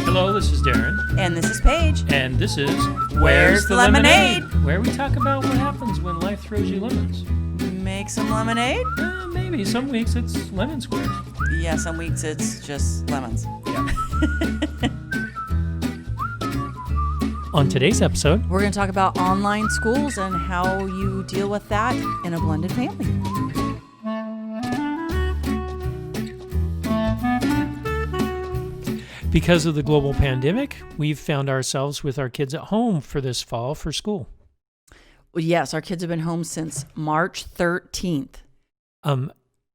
Hello, this is Darren. And this is Paige. And this is Where's the Lemonade? Where we talk about what happens when life throws you lemons. Make some lemonade? Maybe. Some weeks it's lemon squares. Yeah, some weeks it's just lemons. Yeah. On today's episode, We're going to talk about online schools and how you deal with that in a blended family. because of the global pandemic, we've found ourselves with our kids at home for this fall for school. Well, yes, our kids have been home since March 13th.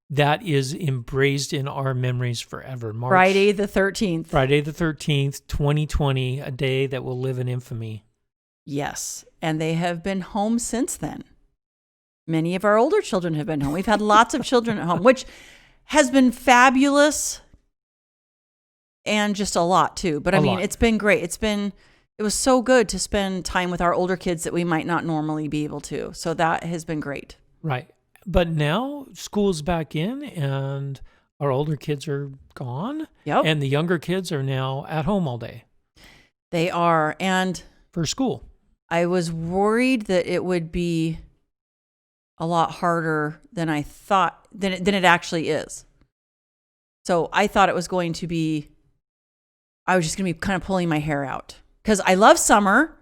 That is embraced in our memories forever. Friday the 13th. Friday the 13th, 2020, a day that will live in infamy. Yes, and they have been home since then. Many of our older children have been home. We've had lots of children at home, which has been fabulous and just a lot too. But I mean, it's been great. It was so good to spend time with our older kids that we might not normally be able to. So that has been great. Right. But now school's back in and our older kids are gone. Yep. And the younger kids are now at home all day. They are. And for school. I was worried that it would be a lot harder than I thought, than it actually is. So I thought it was going to be, I was just going to be kind of pulling my hair out. Because I love summer,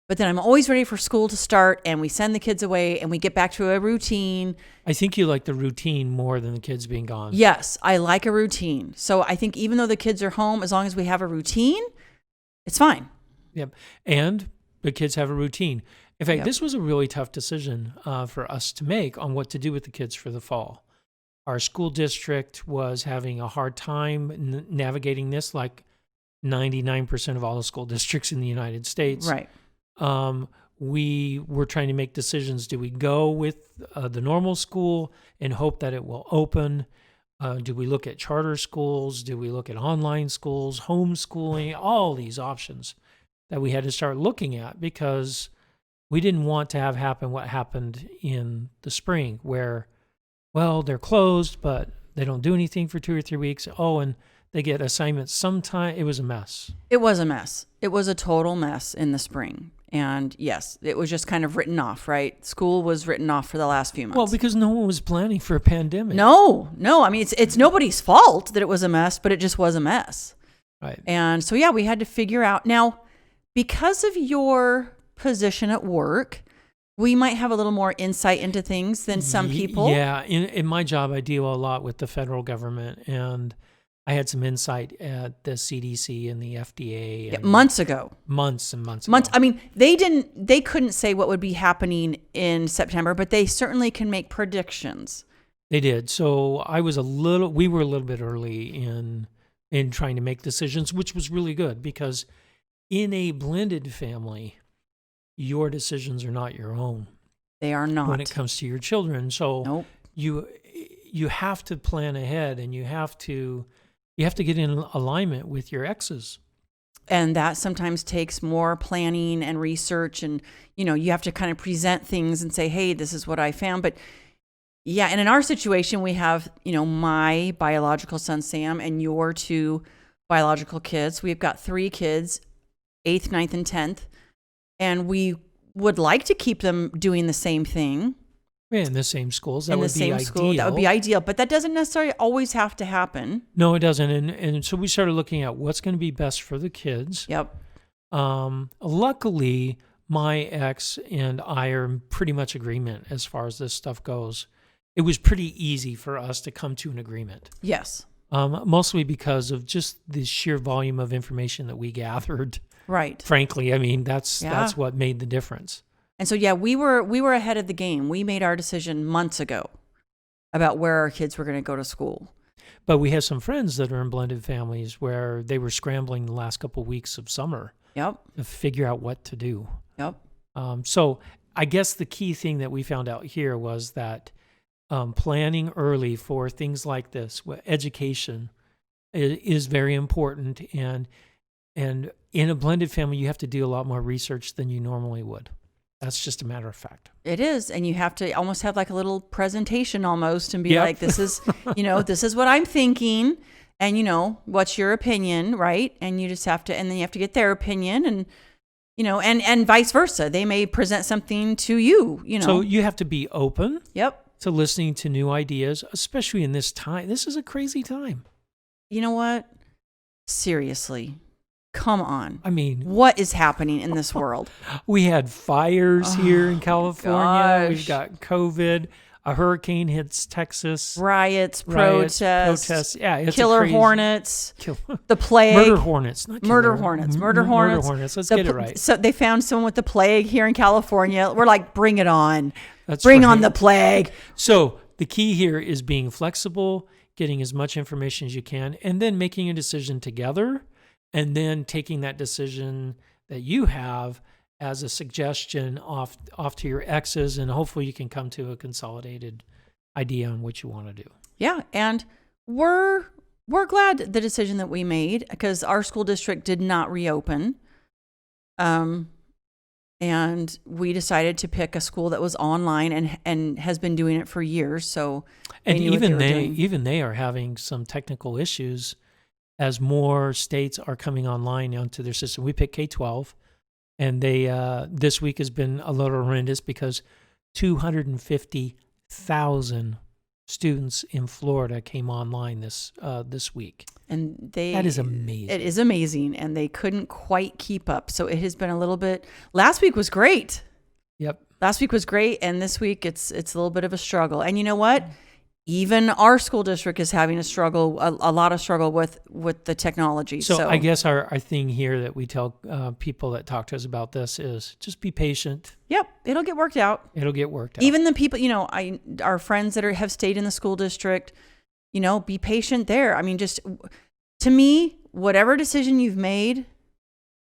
but then I'm always ready for school to start and we send the kids away and we get back to a routine. I think you like the routine more than the kids being gone. Yes, I like a routine. So I think even though the kids are home, as long as we have a routine, it's fine. Yep. And the kids have a routine. In fact, Yep. This was a really tough decision for us to make on what to do with the kids for the fall. Our school district was having a hard time navigating this, like 99% of all the school districts in the United States. Right. We were trying to make decisions. Do we go with the normal school and hope that it will open? Do we look at charter schools? Do we look at online schools, homeschooling, all these options that we had to start looking at because we didn't want to have happen what happened in the spring where, well, they're closed, but they don't do anything for 2 or 3 weeks. Oh, and they get assignments sometime. It was a mess. It was a mess. It was a total mess in the spring. And yes, it was just kind of written off, right? School was written off for the last few months. Well, because no one was planning for a pandemic. No. I mean, it's nobody's fault that it was a mess, but it just was a mess. Right. And so, yeah, we had to figure out. Now, because of your position at work, we might have a little more insight into things than some people. Yeah. In my job, I deal a lot with the federal government, and I had some insight at the CDC and the FDA. And months ago. Months and months ago. I mean, they couldn't say what would be happening in September, but they certainly can make predictions. They did. So we were a little bit early in trying to make decisions, which was really good because in a blended family, your decisions are not your own. They are not. When it comes to your children. So nope. You have to plan ahead and you have to get in alignment with your exes. And that sometimes takes more planning and research. And, you have to kind of present things and say, hey, this is what I found. But yeah, and in our situation, we have, my biological son, Sam, and your two biological kids. We've got 3 kids, 8th, 9th, and 10th. And we would like to keep them doing the same thing. In the same schools. That would be ideal. School. That would be ideal, but that doesn't necessarily always have to happen. No, it doesn't. And so we started looking at what's going to be best for the kids. Yep. Luckily, my ex and I are in pretty much agreement as far as this stuff goes. It was pretty easy for us to come to an agreement. Yes. Mostly because of just the sheer volume of information that we gathered. Right. Frankly, I mean, that's what made the difference. And so, yeah, we were ahead of the game. We made our decision months ago about where our kids were going to go to school. But we have some friends that are in blended families where they were scrambling the last couple of weeks of summer. Yep. To figure out what to do. Yep. So I guess the key thing that we found out here was that planning early for things like this, education, is very important. And in a blended family, you have to do a lot more research than you normally would. That's just a matter of fact. It is. And you have to almost have like a little presentation almost and be like, this is, this is what I'm thinking. And, what's your opinion, right? And you just have to, and then you have to get their opinion and, and vice versa. They may present something to you, So you have to be open Yep. to listening to new ideas, especially in this time. This is a crazy time. You know what? Seriously. Come on. I mean, what is happening in this world? we had fires here in California. Gosh. We've got COVID. A hurricane hits Texas. Riots, Protests. Yeah, it's killer crazy. hornets, the plague. Murder hornets. Not Murder killer. hornets. Murder hornets. Let's get it right. So they found someone with the plague here in California. We're like, bring it on. Bring on the plague. So the key here is being flexible, getting as much information as you can, and then making a decision together, and then taking that decision that you have as a suggestion off to your exes, and hopefully you can come to a consolidated idea on what you want to do. Yeah, and we're glad the decision that we made, because our school district did not reopen. And we decided to pick a school that was online and has been doing it for years. So and even they are having some technical issues as more states are coming online onto their system. We picked K-12, and they this week has been a little horrendous because 250,000 students in Florida came online this week. And that is amazing. It is amazing, and they couldn't quite keep up. So it has been a little bit. Last week was great. Yep. Last week was great, and this week it's a little bit of a struggle. And you know what? Even our school district is having a struggle, a lot of struggle with the technology. So I guess our thing here that we tell people that talk to us about this is just be patient. Yep, it'll get worked out. Even the people, our friends that have stayed in the school district, be patient there. I mean, just to me, whatever decision you've made,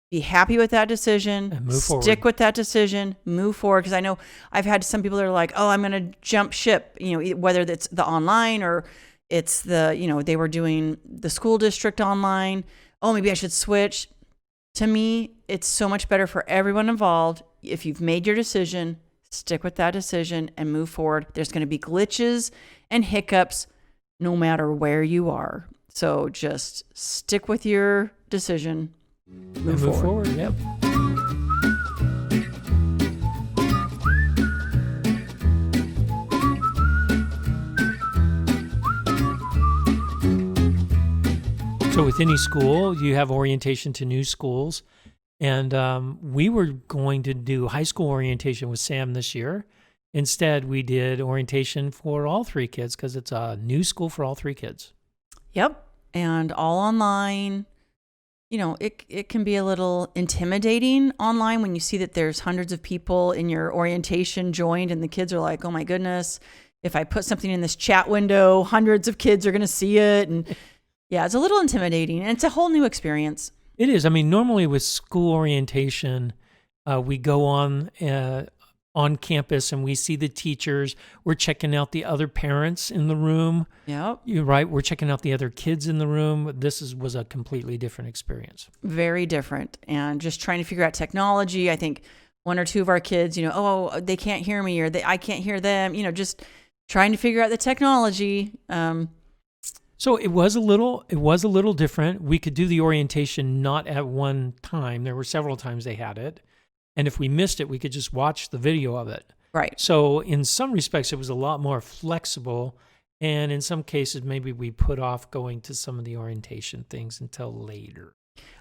be happy with that decision, and move forward. Stick with that decision, move forward. Because I know I've had some people that are like, oh, I'm going to jump ship, whether it's the online or it's they were doing the school district online. Oh, maybe I should switch. To me, it's so much better for everyone involved. If you've made your decision, stick with that decision and move forward. There's going to be glitches and hiccups no matter where you are. So just stick with your decision. Move forward. Yep. So with any school, you have orientation to new schools. And we were going to do high school orientation with Sam this year. Instead, we did orientation for all three kids because it's a new school for all three kids. Yep. And all online. It can be a little intimidating online when you see that there's hundreds of people in your orientation joined, and the kids are like, oh my goodness, if I put something in this chat window, hundreds of kids are going to see it. And yeah, it's a little intimidating, and it's a whole new experience. It is. I mean, normally with school orientation, we go on campus and we see the teachers. We're checking out the other parents in the room. Yep. You're right. We're checking out the other kids in the room. This was a completely different experience. Very different. And just trying to figure out technology. I think one or two of our kids, they can't hear me, or I can't hear them, just trying to figure out the technology. So it was a little different. We could do the orientation not at one time. There were several times they had it. And if we missed it, we could just watch the video of it. Right. So in some respects, it was a lot more flexible. And in some cases, maybe we put off going to some of the orientation things until later.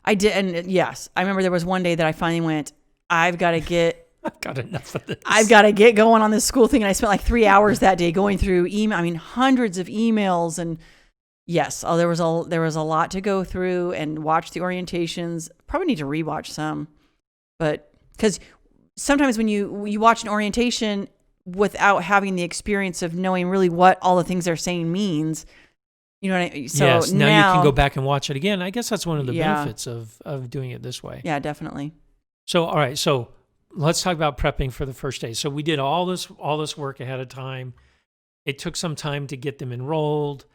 I did. And yes, I remember there was one day that I finally went, I've got enough of this. I've got to get going on this school thing. And I spent like 3 hours that day going through email. I mean, hundreds of emails. And yes, there was a lot to go through and watch the orientations. Probably need to rewatch some, but because sometimes when you watch an orientation without having the experience of knowing really what all the things they're saying means, you know what I mean? So yes, now you can go back and watch it again. I guess that's one of the benefits of doing it this way. Yeah, definitely. So, all right. So let's talk about prepping for the first day. So we did all this work ahead of time. It took some time to get them enrolled.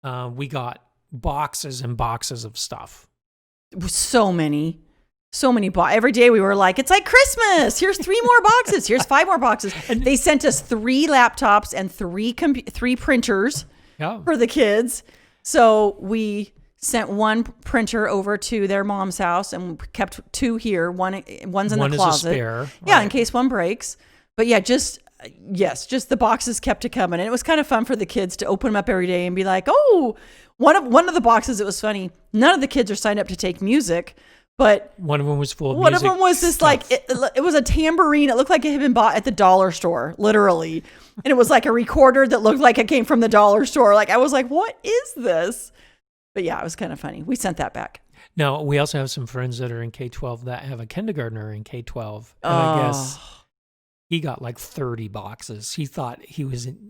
We got boxes and boxes of stuff. So many every day we were like, it's like Christmas. Here's 3 more boxes. Here's 5 more boxes. And they sent us 3 laptops and 3 printers for the kids. So we sent one printer over to their mom's house and kept two here. One's in the closet. One is a spare. Yeah, right. in case one breaks. But yeah, just the boxes kept coming. And it was kind of fun for the kids to open them up every day and be like, oh, one of the boxes, it was funny. None of the kids are signed up to take music, but one of them was full of one music of them was this stuff. it was a tambourine. It looked like it had been bought at the dollar store, literally. And it was like a recorder that looked like it came from the dollar store. Like I was like, what is this? But yeah, it was kind of funny. We sent that back. Now, we also have some friends that are in K-12 that have a kindergartner in K-12. And I guess he got like 30 boxes. He thought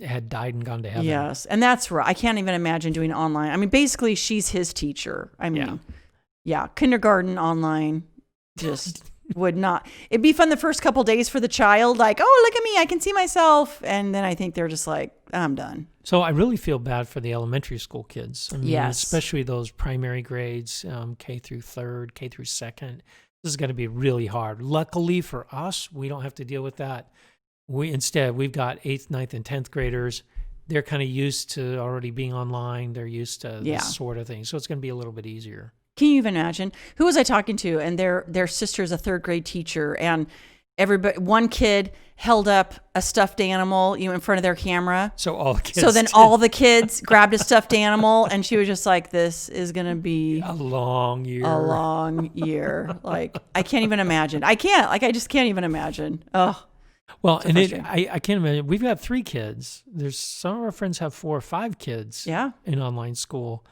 had died and gone to heaven. Yes. And that's right. I can't even imagine doing online. I mean, basically, she's his teacher. I mean, yeah, kindergarten online just would not. It'd be fun the first couple days for the child. Like, oh, look at me. I can see myself. And then I think they're just like, I'm done. So I really feel bad for the elementary school kids. I mean, Yes. especially those primary grades, K through third, K through second. This is going to be really hard. Luckily for us, we don't have to deal with that. We've got 8th, 9th, and 10th graders. They're kind of used to already being online. They're used to this sort of thing. So it's going to be a little bit easier. Can you even imagine? Who was I talking to? And their sister's a third grade teacher, and one kid held up a stuffed animal, in front of their camera. So all the kids. So then all the kids grabbed a stuffed animal, and she was just like, "This is gonna be a long year." A long year. Like I can't even imagine. I just can't even imagine. Oh. Well, and I can't imagine. We've got 3 kids. There's some of our friends have 4 or 5 kids. Yeah. In online school.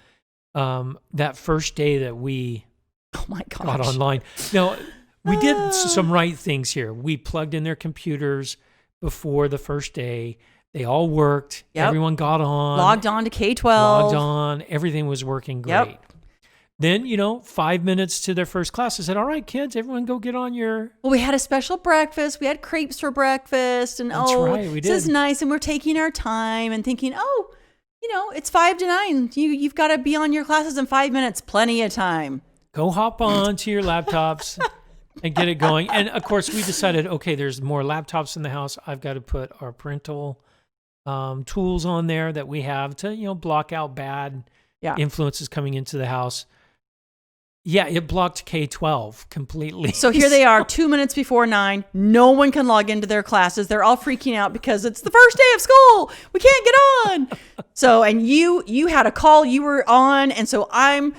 That first day that we got online. Now, we did some right things here. We plugged in their computers before the first day. They all worked. Yep. Everyone got on. Logged on to K-12. Logged on. Everything was working great. Yep. Then, 5 minutes to their first class, I said, all right, kids, everyone go get on your... Well, we had a special breakfast. We had crepes for breakfast. And That's right, we did. This is nice. And we're taking our time and thinking, it's 5 to 9. You've got to be on your classes in 5 minutes. Plenty of time. Go hop on to your laptops and get it going. And, of course, we decided, okay, there's more laptops in the house. I've got to put our parental tools on there that we have to, block out bad influences coming into the house. Yeah, it blocked K-12 completely. So here they are, 2 minutes before 9. No one can log into their classes. They're all freaking out because it's the first day of school. We can't get on. So, and you had a call you were on, and so I'm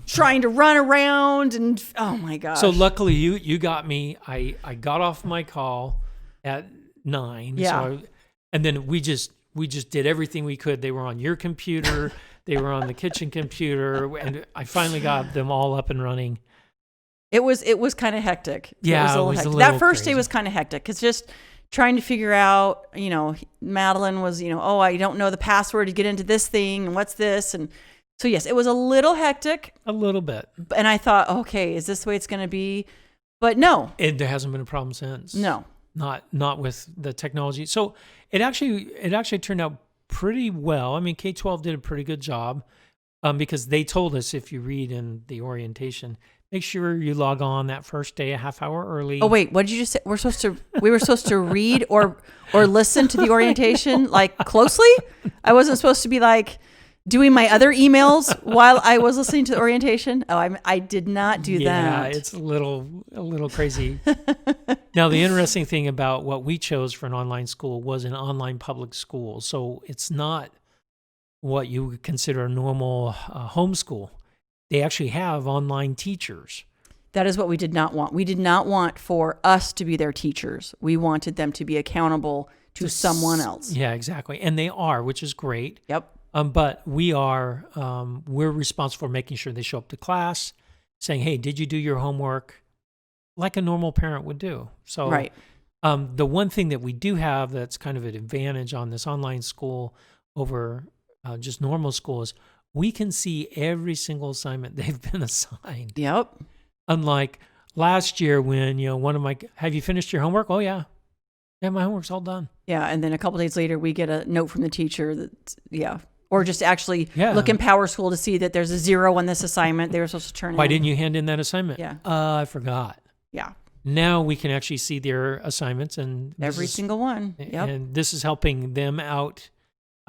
trying to run around, and oh my gosh. So luckily you got me. I got off my call at 9. Yeah. And then we just did everything we could. They were on your computer. They were on the kitchen computer, and I finally got them all up and running. It was kind of hectic. Yeah, it was a little that first day was kind of hectic because just trying to figure out, Madeline was, I don't know the password to get into this thing, and what's this, and so yes, it was a little hectic. A little bit. And I thought, okay, is this the way it's going to be? But no, there hasn't been a problem since. No, not with the technology. So it actually turned out pretty well. I mean, K-12 did a pretty good job because they told us, if you read in the orientation, make sure you log on that first day a half hour early. Oh wait, what did you just say? We were supposed to read or listen to the orientation like closely? I wasn't supposed to be like doing my other emails while I was listening to the orientation. Oh, I did not do that. Yeah, it's a little crazy. Now, the interesting thing about what we chose for an online school was an online public school. So it's not what you would consider a normal homeschool. They actually have online teachers. That is what we did not want. We did not want for us to be their teachers. We wanted them to be accountable to someone else. Yeah, exactly. And they are, which is great. Yep. But we're responsible for making sure they show up to class, saying, hey, did you do your homework? Like a normal parent would do. So right. The one thing that we do have that's kind of an advantage on this online school over just normal school is we can see every single assignment they've been assigned. Yep. Unlike last year when, have you finished your homework? Oh, yeah. Yeah, my homework's all done. Yeah, and then a couple days later, we get a note from the teacher that, or just actually look in Power School to see that there's a 0 on this assignment they were supposed to turn in. Why didn't you hand in that assignment? Yeah. I forgot. Yeah. Now we can actually see their assignments. And every single one. Yep. And this is helping them out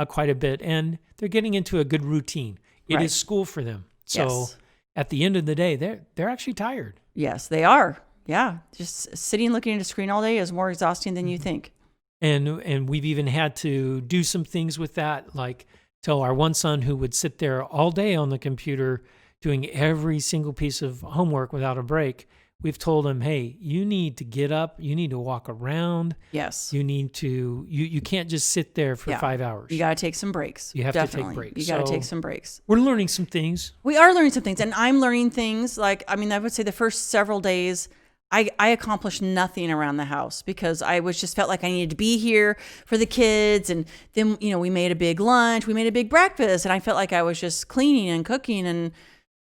quite a bit. And they're getting into a good routine. It is school for them. So Yes. at the end of the day, they're actually tired. Yes, they are. Yeah. Just sitting looking at a screen all day is more exhausting than you think. And we've even had to do some things with that, like tell our one son who would sit there all day on the computer doing every single piece of homework without a break. We've told him, hey, you need to get up, you need to walk around. Yes. You need to, you can't just sit there for 5 hours. You got to take some breaks. You have Definitely. to take breaks. You got to So take some breaks. we're learning some things. We are learning some things, and I'm learning things. Like, I mean, I would say the first several days, I accomplished nothing around the house because I was just felt like I needed to be here for the kids. And then, we made a big lunch, we made a big breakfast, and I felt like I was just cleaning and cooking.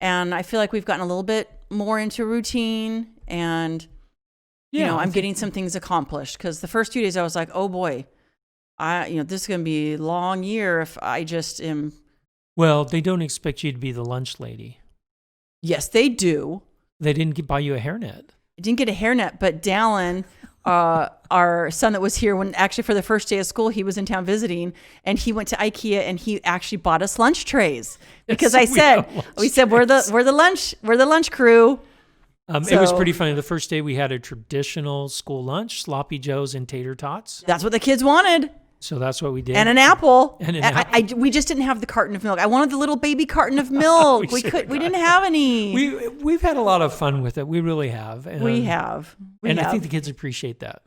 And I feel like we've gotten a little bit more into routine, and, I'm getting some things accomplished. Because the first 2 days I was like, oh boy, this is going to be a long year if I just am. Well, they don't expect you to be the lunch lady. Yes, they do. They didn't buy you a hairnet. I didn't get a hairnet, but Dallin, our son that was here for the first day of school, he was in town visiting, and he went to IKEA and he actually bought us lunch trays because we said we're the lunch crew. It was pretty funny. The first day we had a traditional school lunch, sloppy joes and tater tots. That's what the kids wanted. So that's what we did. And an apple. And an apple. We just didn't have the carton of milk. I wanted the little baby carton of milk. we didn't have any. We've had a lot of fun with it. We really have. And, we have. I think the kids appreciate that.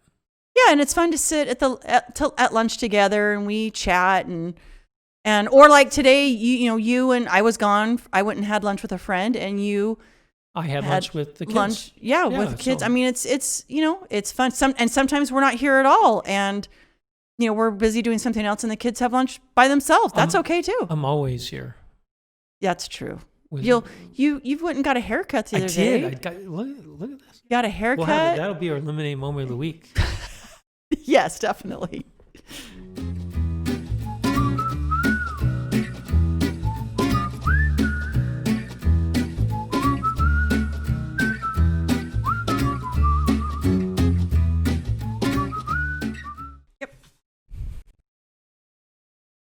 Yeah, and it's fun to sit at lunch together and we chat and or like today, you and I was gone. I went and had lunch with a friend, and I had lunch with the kids. With the kids. So. I mean, it's it's fun. Sometimes we're not here at all, and we're busy doing something else, and the kids have lunch by themselves. That's okay too. I'm always here. That's true. You went and got a haircut the other day. I did. Look at this. You got a haircut. That'll be our lemonade moment of the week. Yes, definitely.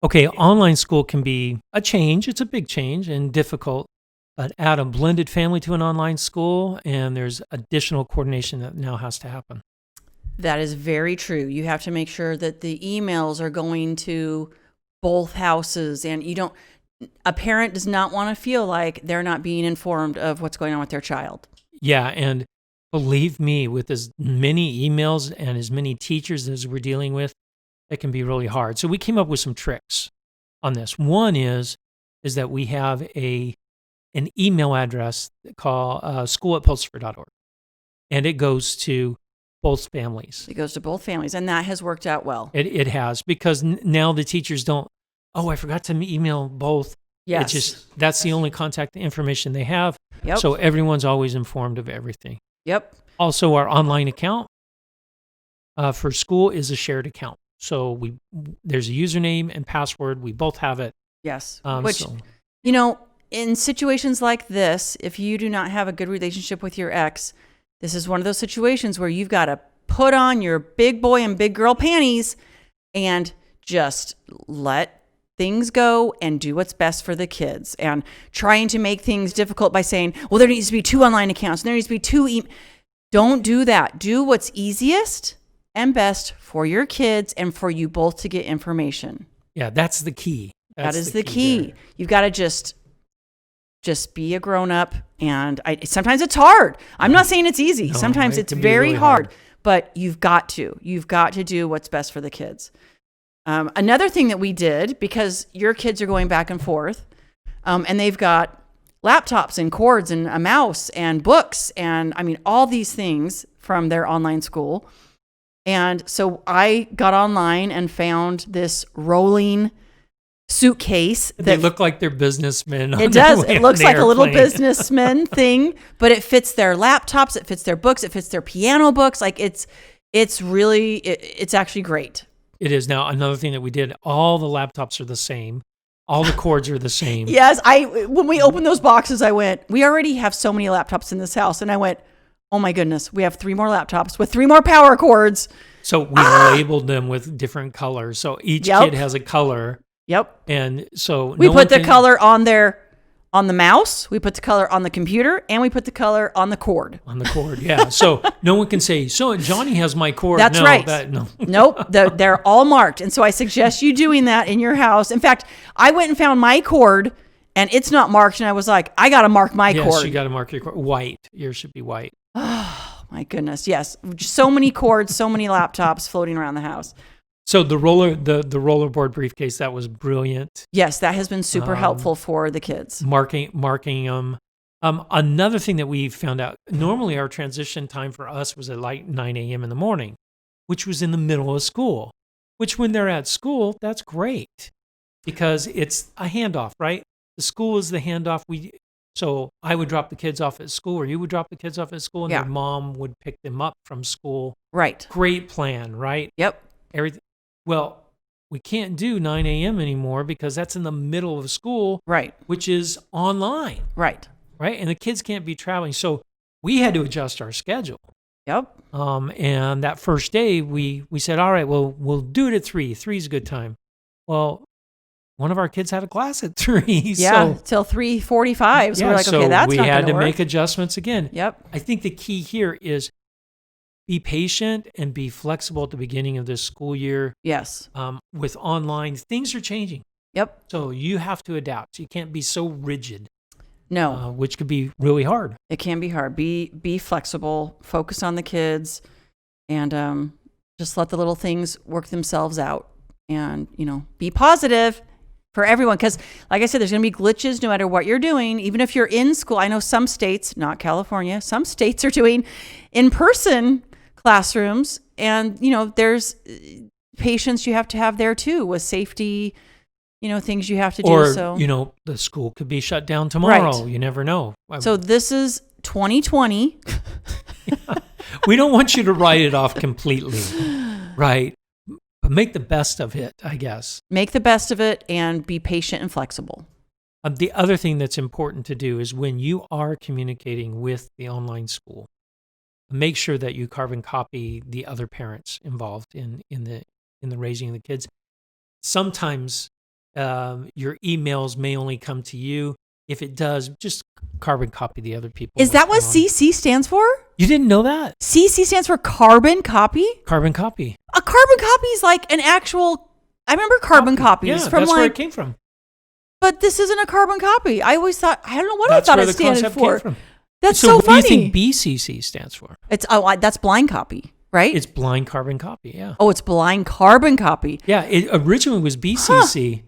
Okay, online school can be a change. It's a big change and difficult, but add a blended family to an online school, and there's additional coordination that now has to happen. That is very true. You have to make sure that the emails are going to both houses, and a parent does not want to feel like they're not being informed of what's going on with their child. Yeah, and believe me, with as many emails and as many teachers as we're dealing with, it can be really hard. So we came up with some tricks on this. One is that we have an email address called school@pulsifer.org, and it goes to both families. It goes to both families, and that has worked out well. It has, because now the teachers don't, I forgot to email both. Yes. That's the only contact information they have. Yep. So everyone's always informed of everything. Yep. Also, our online account for school is a shared account. So there's a username and password. We both have it. Yes. In situations like this, if you do not have a good relationship with your ex, this is one of those situations where you've got to put on your big boy and big girl panties and just let things go and do what's best for the kids. And trying to make things difficult by saying, well, there needs to be 2 online accounts and there needs to be 2 Don't do that. Do what's easiest and best for your kids and for you both to get information. Yeah, that's the key. That is the key. You've got to just be a grown up, and sometimes it's hard. I'm not saying it's easy. No, sometimes it's very really hard, but you've got to do what's best for the kids. Another thing that we did, because your kids are going back and forth, and they've got laptops and cords and a mouse and books and all these things from their online school. And so I got online and found this rolling suitcase. They look like they're businnesmen. It does. It looks like a little businessman thing, but it fits their laptops, it fits their books, it fits their piano books. Like it's actually great. It is. Now, another thing that we did, all the laptops are the same. All the cords are the same. Yes. When we opened those boxes, I went, we already have so many laptops in this house. And I went, oh my goodness, we have 3 more laptops with 3 more power cords. So we labeled them with different colors. So each kid has a color Yep. And so We no put one the can- color on the mouse, we put the color on the computer, and we put the color on the cord. on the cord. Yeah. So no one can say, so Johnny has my cord. That's no, right. No. Nope, they're all marked. And so I suggest you doing that in your house. In fact, I went and found my cord and it's not marked. And I was like, I got to mark my Yes, cord. you got to mark your cord. White. Yours should be white. Oh, my goodness. Yes. So many cords, so many laptops floating around the house. So the rollerboard briefcase, that was brilliant. Yes, that has been super helpful for the kids. Marking them. Another thing that we found out, normally our transition time for us was at like 9 a.m. in the morning, which was in the middle of school, which when they're at school, that's great because it's a handoff, right? The school is the handoff. So I would drop the kids off at school or you would drop the kids off at school and Yeah. their mom would pick them up from school. Right. Great plan, right? Yep. Everything. Well, we can't do 9 a.m. anymore because that's in the middle of school, Right. which is online, Right. right? And the kids can't be traveling. So we had to adjust our schedule. Yep. And that first day, we said, all right, well, we'll do it at 3. 3 is a good time. Well, one of our kids had a class at 3. Yeah. Till 3:45. So we're like, okay, that's we not had going to to work. make adjustments again. Yep. I think the key here is be patient and be flexible at the beginning of this school year. Yes. With online, things are changing. Yep. So you have to adapt. You can't be so rigid, No. which could be really hard. It can be hard. Be flexible, focus on the kids, and just let the little things work themselves out. And, be positive for everyone. Because, like I said, there's going to be glitches no matter what you're doing. Even if you're in school, I know some states, not California, some states are doing in-person classrooms. And, there's patience you have to have there too with safety, things you have to do. Or, So, the school could be shut down tomorrow. Right. You never know. so this is 2020. We don't want you to write it off completely, right? But make the best of it, I guess. Make the best of it and be patient and flexible. The other thing that's important to do is when you are communicating with the online school, make sure that you carbon copy the other parents involved in the raising of the kids. Sometimes your emails may only come to you. If it does, just carbon copy the other people. Is that what going on. CC stands for? You didn't know that? CC stands for carbon copy? Carbon copy. A carbon copy is like an actual, I remember carbon copies Yeah, from that's where it came from. but this isn't a carbon copy. I always thought, I don't know what That's I thought where it the standed concept for. came from. That's So so what do you funny. think BCC stands for? That's blind copy, right? It's blind carbon copy, yeah. it's blind carbon copy. Yeah, it originally was BCC.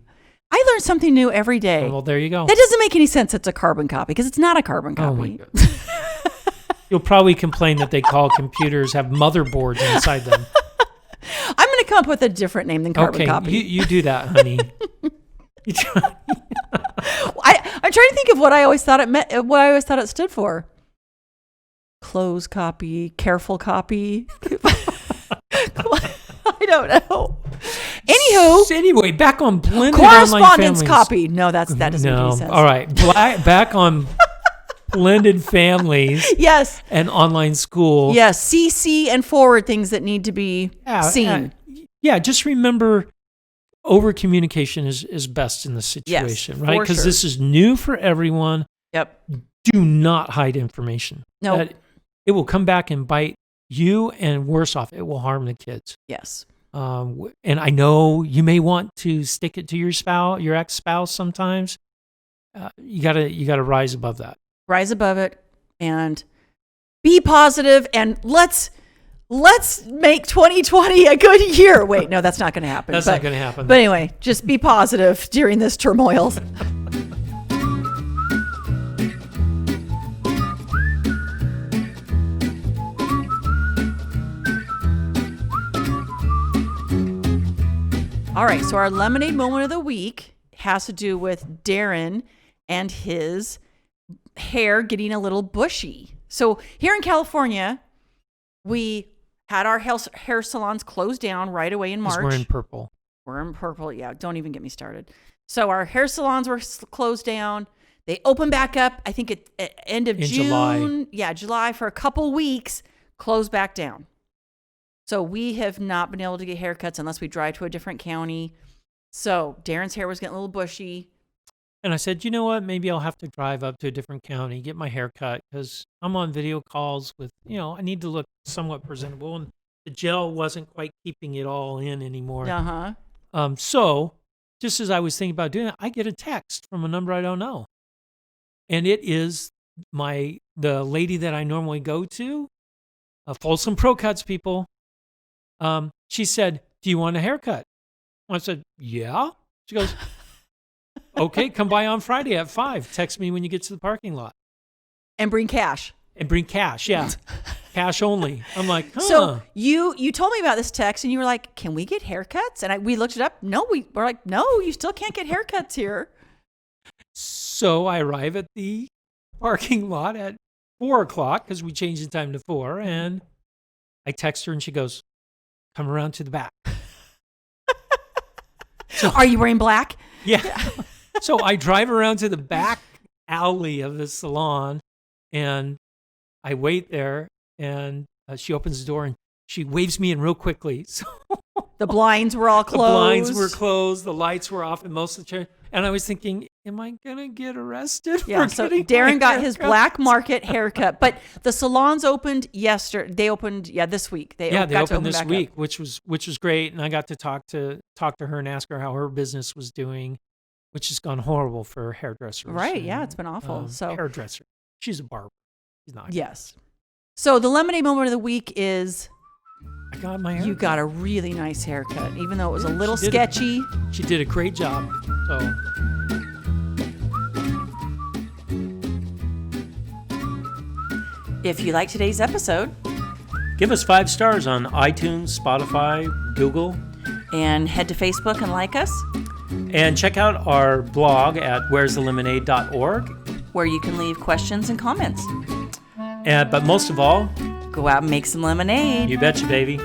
I learn something new every day. Well, there you go. That doesn't make any sense. It's a carbon copy because it's not a carbon Oh my copy. God. You'll probably complain that they call computers have motherboards inside them. I'm going to come up with a different name than carbon Okay, copy. you do that, honey. You try- I'm trying to think of what I always thought it meant, what I always thought it stood for. Close copy, careful copy. I don't know. Anywho, So anyway, back on blended online correspondence families. copy. No, that doesn't make any sense. All right, back on blended families Yes. and online school. Yes. CC and forward things that need to be seen. Yeah, just remember over communication is best in this situation, right? for Because sure. this is new for everyone. Yep. Do not hide information. No. It will come back and bite you, and worse off, it will harm the kids. Yes. And I know you may want to stick it to your ex-spouse sometimes. You gotta rise above that. Rise above it and be positive, and let's make 2020 a good year. Wait, no, that's not going to happen. That's not going to happen. But anyway, just be positive during this turmoil. All right, so our lemonade moment of the week has to do with Darren and his hair getting a little bushy. So here in California, we had our hair salons closed down right away in 'Cause March. we're in purple. We're in purple. Yeah, don't even get me started. So our hair salons were closed down. They opened back up, I think at end of In June. July. Yeah, July for a couple weeks, closed back down. So we have not been able to get haircuts unless we drive to a different county. So Darren's hair was getting a little bushy. And I said, you know what? Maybe I'll have to drive up to a different county, get my hair cut, because I'm on video calls with, I need to look somewhat presentable. And the gel wasn't quite keeping it all in anymore. Uh-huh. So just as I was thinking about doing it, I get a text from a number I don't know. And it is the lady that I normally go to, Folsom Pro Cuts people. She said, do you want a haircut? I said, yeah. She goes, okay, come by on Friday at 5. Text me when you get to the parking lot. And bring cash. And bring cash, yeah. Cash only. I'm like, huh. So you told me about this text and you were like, can we get haircuts? And we looked it up. No, we're like, no, you still can't get haircuts here. So I arrive at the parking lot at 4 o'clock because we changed the time to 4. And I text her and she goes, come around to the back. So, are you wearing black? Yeah. So I drive around to the back alley of the salon and I wait there and she opens the door and she waves me in real quickly. So the blinds were all closed. The blinds were closed. The lights were off in most of the chairs. And I was thinking, am I going to get arrested? Yeah, so Darren got his black market haircut. But the salons opened yesterday. They opened, this week. They opened this week, which was great. And I got to talk to her and ask her how her business was doing, which has gone horrible for hairdressers. Right, yeah, it's been awful. So hairdresser. She's a barber. She's not. Yes. So the lemonade moment of the week is... I got my haircut. You got a really nice haircut, even though it was a little sketchy. She did a great job. So, if you like today's episode, give us 5 stars on iTunes, Spotify, Google. And head to Facebook and like us. And check out our blog at where'sthelemonade.org, where you can leave questions and comments. But most of all, go out and make some lemonade. You betcha, baby.